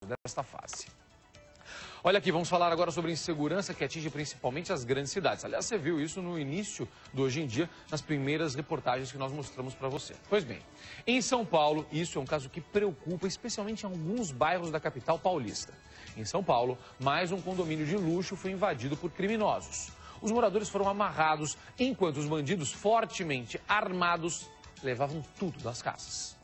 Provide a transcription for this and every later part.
desta fase. Olha aqui, vamos falar agora sobre insegurança que atinge principalmente as grandes cidades. Aliás, você viu isso no início do Hoje em Dia, nas primeiras reportagens que nós mostramos para você. Pois bem, em São Paulo, isso é um caso que preocupa, especialmente em alguns bairros da capital paulista. Em São Paulo, mais um condomínio de luxo foi invadido por criminosos. Os moradores foram amarrados, enquanto os bandidos fortemente armados levavam tudo das casas.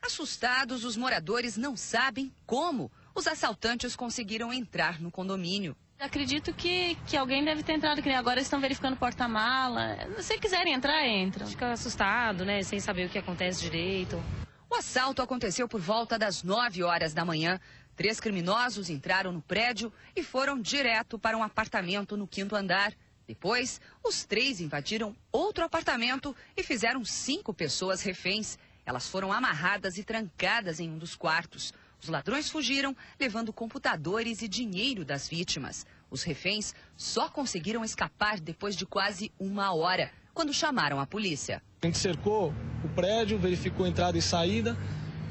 Assustados, os moradores não sabem como os assaltantes conseguiram entrar no condomínio. Acredito que alguém deve ter entrado, que agora estão verificando porta-mala. Se quiserem entrar, entram. Fica assustado, né, sem saber o que acontece direito. O assalto aconteceu por volta das 9 horas da manhã. 3 criminosos entraram no prédio e foram direto para um apartamento no 5º andar. Depois, os 3 invadiram outro apartamento e fizeram 5 pessoas reféns. Elas foram amarradas e trancadas em um dos quartos. Os ladrões fugiram, levando computadores e dinheiro das vítimas. Os reféns só conseguiram escapar depois de quase 1 hora, quando chamaram a polícia. A gente cercou o prédio, verificou entrada e saída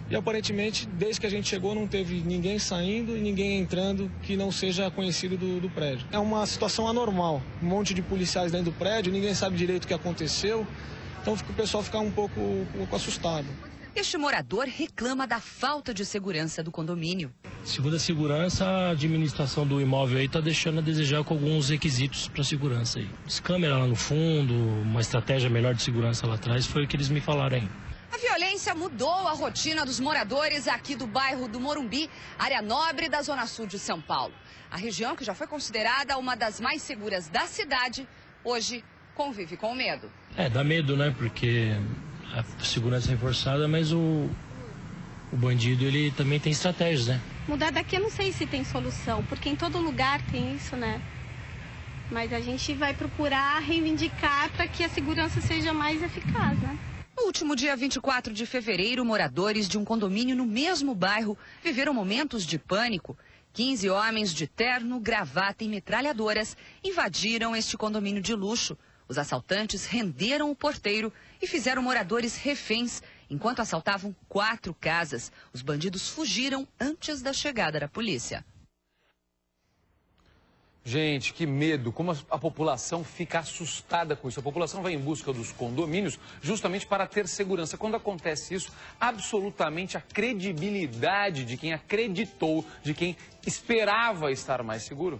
e aparentemente, desde que a gente chegou, não teve ninguém saindo e ninguém entrando que não seja conhecido do prédio. É uma situação anormal, um monte de policiais dentro do prédio, ninguém sabe direito o que aconteceu, então o pessoal fica um pouco assustado. Este morador reclama da falta de segurança do condomínio. Segundo a segurança, a administração do imóvel aí está deixando a desejar com alguns requisitos para segurança aí. As câmeras lá no fundo, uma estratégia melhor de segurança lá atrás, foi o que eles me falaram aí. A violência mudou a rotina dos moradores aqui do bairro do Morumbi, área nobre da Zona Sul de São Paulo. A região, que já foi considerada uma das mais seguras da cidade, hoje convive com o medo. Dá medo, né? Porque a segurança é reforçada, mas o bandido, ele também tem estratégias, né? Mudar daqui eu não sei se tem solução, porque em todo lugar tem isso, né? Mas a gente vai procurar reivindicar para que a segurança seja mais eficaz, né? No último dia 24 de fevereiro, moradores de um condomínio no mesmo bairro viveram momentos de pânico. 15 homens de terno, gravata e metralhadoras invadiram este condomínio de luxo. Os assaltantes renderam o porteiro e fizeram moradores reféns enquanto assaltavam 4 casas. Os bandidos fugiram antes da chegada da polícia. Gente, que medo, como a população fica assustada com isso. A população vai em busca dos condomínios justamente para ter segurança. Quando acontece isso, absolutamente a credibilidade de quem acreditou, de quem esperava estar mais seguro,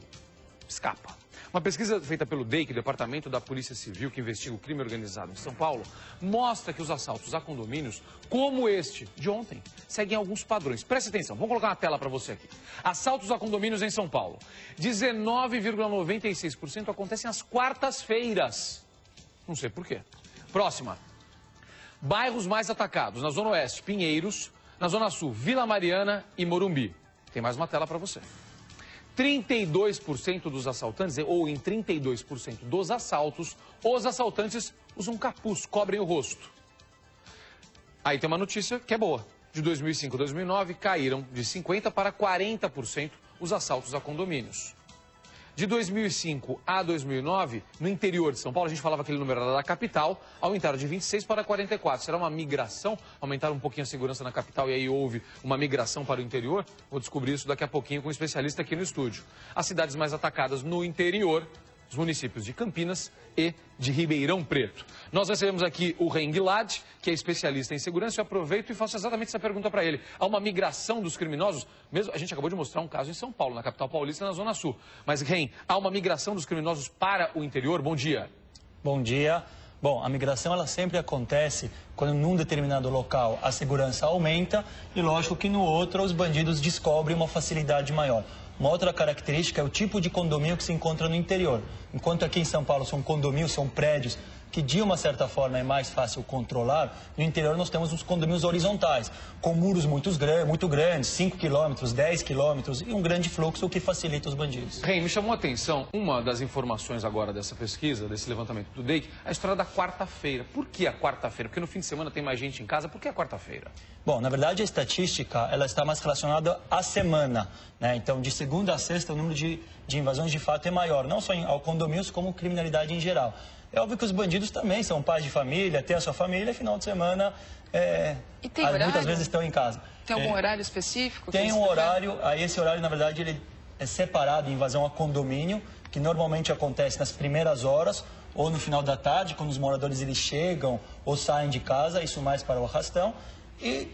escapa. Uma pesquisa feita pelo DEIC, Departamento da Polícia Civil, que investiga o crime organizado em São Paulo, mostra que os assaltos a condomínios, como este de ontem, seguem alguns padrões. Preste atenção, vamos colocar na tela para você aqui. Assaltos a condomínios em São Paulo. 19,96% acontecem às quartas-feiras. Não sei por quê. Próxima. Bairros mais atacados. Na Zona Oeste, Pinheiros. Na Zona Sul, Vila Mariana e Morumbi. Tem mais uma tela para você. 32% dos assaltantes, ou em 32% dos assaltos, os assaltantes usam capuz, cobrem o rosto. Aí tem uma notícia que é boa. De 2005 a 2009, caíram de 50% para 40% os assaltos a condomínios. De 2005 a 2009, no interior de São Paulo, a gente falava aquele número da capital, aumentaram de 26 para 44. Será uma migração? Aumentaram um pouquinho a segurança na capital e aí houve uma migração para o interior? Vou descobrir isso daqui a pouquinho com um especialista aqui no estúdio. As cidades mais atacadas no interior, os municípios de Campinas e de Ribeirão Preto. Nós recebemos aqui o Ren Gilad, que é especialista em segurança. Eu aproveito e faço exatamente essa pergunta para ele. Há uma migração dos criminosos? Mesmo, a gente acabou de mostrar um caso em São Paulo, na capital paulista, na Zona Sul. Mas, Ren, há uma migração dos criminosos para o interior? Bom dia. Bom dia. Bom, a migração ela sempre acontece quando num determinado local a segurança aumenta e lógico que no outro os bandidos descobrem uma facilidade maior. Uma outra característica é o tipo de condomínio que se encontra no interior. Enquanto aqui em São Paulo são condomínios, são prédios que de uma certa forma é mais fácil controlar, no interior nós temos os condomínios horizontais, com muros muito grandes, 5 quilômetros, 10 quilômetros e um grande fluxo, o que facilita os bandidos. Ren, me chamou a atenção uma das informações agora dessa pesquisa, desse levantamento do DEIC, a história da quarta-feira. Por que a quarta-feira? Porque no fim de semana tem mais gente em casa, por que a quarta-feira? Bom, na verdade a estatística ela está mais relacionada à semana, né? Então de segunda a sexta o número de invasões de fato é maior, não só ao condomínios como criminalidade em geral. É óbvio que os bandidos também são pais de família, têm a sua família, final de semana, e tem horário? muitas vezes estão em casa. Tem algum horário específico? Tem um horário, aí esse horário, na verdade, ele é separado em invasão a condomínio, que normalmente acontece nas primeiras horas ou no final da tarde, quando os moradores eles chegam ou saem de casa, isso mais para o arrastão. E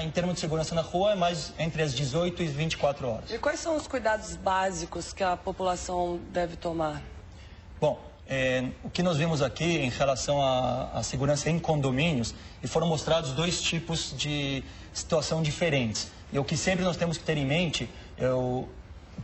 em termos de segurança na rua, é mais entre as 18 e 24 horas. E quais são os cuidados básicos que a população deve tomar? Bom, o que nós vimos aqui em relação à segurança em condomínios, e foram mostrados dois tipos de situação diferentes. E o que sempre nós temos que ter em mente é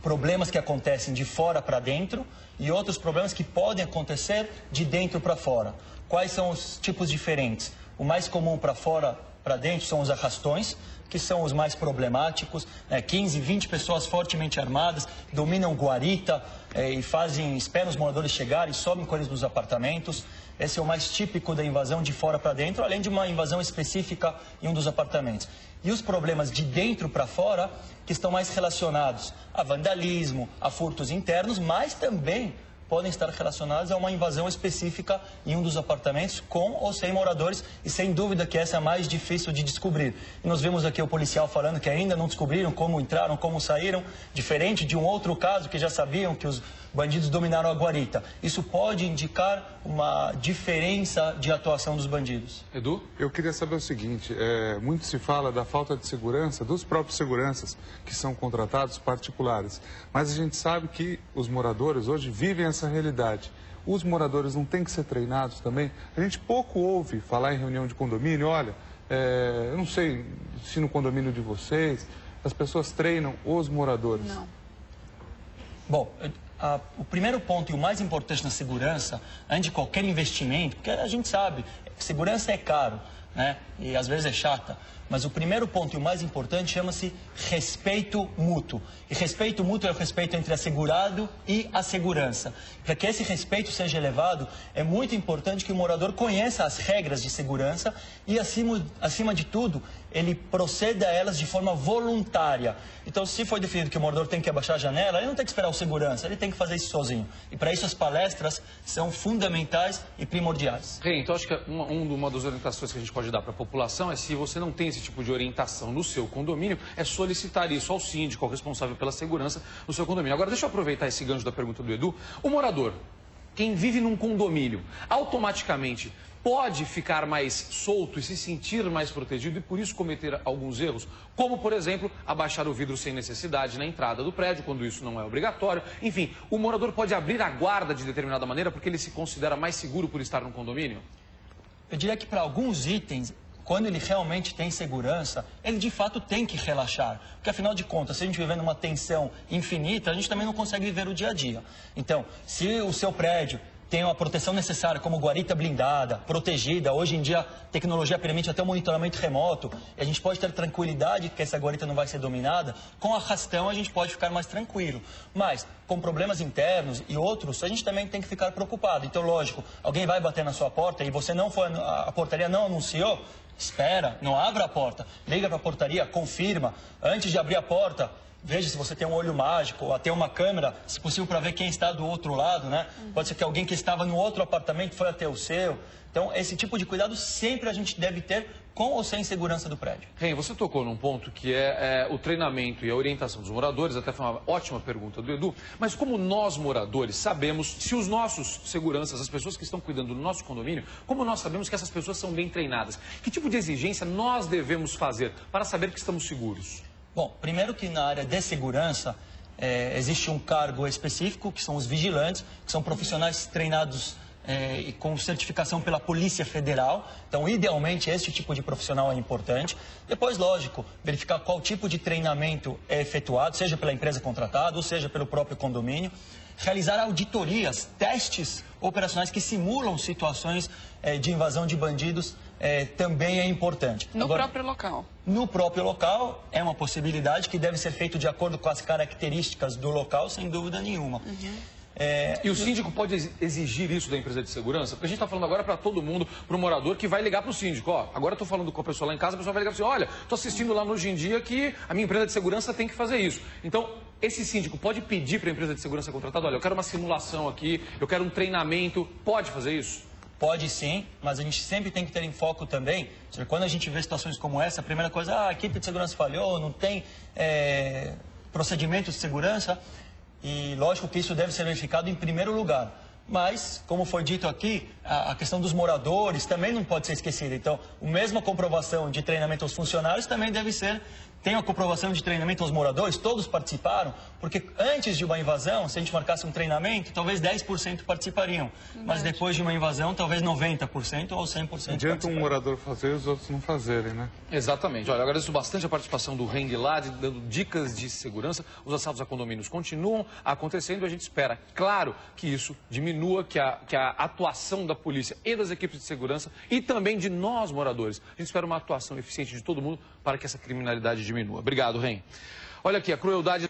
problemas que acontecem de fora para dentro e outros problemas que podem acontecer de dentro para fora. Quais são os tipos diferentes? O mais comum para fora, para dentro, são os arrastões, que são os mais problemáticos, 15, 20 pessoas fortemente armadas, dominam guarita e esperam os moradores chegarem, sobem com eles dos apartamentos. Esse é o mais típico da invasão de fora para dentro, além de uma invasão específica em um dos apartamentos. E os problemas de dentro para fora, que estão mais relacionados a vandalismo, a furtos internos, mas também podem estar relacionados a uma invasão específica em um dos apartamentos, com ou sem moradores, e sem dúvida que essa é a mais difícil de descobrir. E nós vimos aqui o policial falando que ainda não descobriram como entraram, como saíram, diferente de um outro caso que já sabiam que os bandidos dominaram a guarita. Isso pode indicar uma diferença de atuação dos bandidos. Edu? Eu queria saber o seguinte, muito se fala da falta de segurança dos próprios seguranças que são contratados particulares, mas a gente sabe que os moradores hoje vivem essa realidade. Os moradores não têm que ser treinados também? A gente pouco ouve falar em reunião de condomínio, olha, eu não sei se no condomínio de vocês as pessoas treinam os moradores. Não. Bom, o primeiro ponto e o mais importante na segurança, antes de qualquer investimento, porque a gente sabe, segurança é caro, né? E às vezes é chata, mas o primeiro ponto e o mais importante chama-se respeito mútuo. E respeito mútuo é o respeito entre assegurado e a segurança. Para que esse respeito seja elevado, é muito importante que o morador conheça as regras de segurança e, acima de tudo, ele proceda a elas de forma voluntária. Então, se foi definido que o morador tem que abaixar a janela, ele não tem que esperar o segurança, ele tem que fazer isso sozinho. E para isso as palestras são fundamentais e primordiais. Então acho que uma das orientações que a gente pode dar para a população é, se você não tem esse tipo de orientação no seu condomínio, é solicitar isso ao síndico, ao responsável pela segurança no seu condomínio. Agora, deixa eu aproveitar esse gancho da pergunta do Edu. O morador, quem vive num condomínio, automaticamente pode ficar mais solto e se sentir mais protegido e, por isso, cometer alguns erros, como, por exemplo, abaixar o vidro sem necessidade na entrada do prédio, quando isso não é obrigatório. Enfim, o morador pode abrir a guarda de determinada maneira porque ele se considera mais seguro por estar num condomínio? Eu diria que para alguns itens, quando ele realmente tem segurança, ele de fato tem que relaxar. Porque afinal de contas, se a gente viver numa tensão infinita, a gente também não consegue viver o dia a dia. Então, se o seu prédio tem uma proteção necessária, como guarita blindada, protegida, hoje em dia a tecnologia permite até o monitoramento remoto, e a gente pode ter tranquilidade que essa guarita não vai ser dominada, com arrastão a gente pode ficar mais tranquilo. Mas, com problemas internos e outros, a gente também tem que ficar preocupado. Então, lógico, alguém vai bater na sua porta e você não foi, a portaria não anunciou, espera, não abra a porta, liga para a portaria, confirma, antes de abrir a porta, veja se você tem um olho mágico, ou até uma câmera, se possível, para ver quem está do outro lado, né? Pode ser que alguém que estava no outro apartamento foi até o seu. Então, esse tipo de cuidado sempre a gente deve ter, com ou sem segurança do prédio. Você tocou num ponto que é o treinamento e a orientação dos moradores, até foi uma ótima pergunta do Edu, mas como nós, moradores, sabemos se os nossos seguranças, as pessoas que estão cuidando do nosso condomínio, como nós sabemos que essas pessoas são bem treinadas? Que tipo de exigência nós devemos fazer para saber que estamos seguros? Bom, primeiro que na área de segurança existe um cargo específico, que são os vigilantes, que são profissionais treinados e com certificação pela Polícia Federal. Então, idealmente, esse tipo de profissional é importante. Depois, lógico, verificar qual tipo de treinamento é efetuado, seja pela empresa contratada ou seja pelo próprio condomínio. Realizar auditorias, testes operacionais que simulam situações de invasão de bandidos também é importante. No próprio local? No próprio local é uma possibilidade que deve ser feito de acordo com as características do local, sem dúvida nenhuma. E o síndico pode exigir isso da empresa de segurança? Porque a gente está falando agora para todo mundo, para o morador que vai ligar para o síndico. Ó, agora eu estou falando com a pessoa lá em casa, a pessoa vai ligar para o síndico. Olha, estou assistindo lá no Hoje em Dia que a minha empresa de segurança tem que fazer isso. Então, esse síndico pode pedir para a empresa de segurança contratada, olha, eu quero uma simulação aqui, eu quero um treinamento, pode fazer isso? Pode sim, mas a gente sempre tem que ter em foco também, quando a gente vê situações como essa, a primeira coisa, a equipe de segurança falhou, não tem procedimentos de segurança, e lógico que isso deve ser verificado em primeiro lugar. Mas, como foi dito aqui, a questão dos moradores também não pode ser esquecida. Então, a mesma comprovação de treinamento aos funcionários também deve ser... Tem a comprovação de treinamento aos moradores, todos participaram, porque antes de uma invasão, se a gente marcasse um treinamento, talvez 10% participariam. Mas depois de uma invasão, talvez 90% ou 100%. Não adianta um morador fazer e os outros não fazerem, né? Exatamente. Olha, eu agradeço bastante a participação do Reng lá, dando dicas de segurança. Os assaltos a condomínios continuam acontecendo e a gente espera, claro, que isso diminua, que a atuação da polícia e das equipes de segurança e também de nós, moradores. A gente espera uma atuação eficiente de todo mundo para que essa criminalidade diminua. Obrigado, Ren. Olha aqui, a crueldade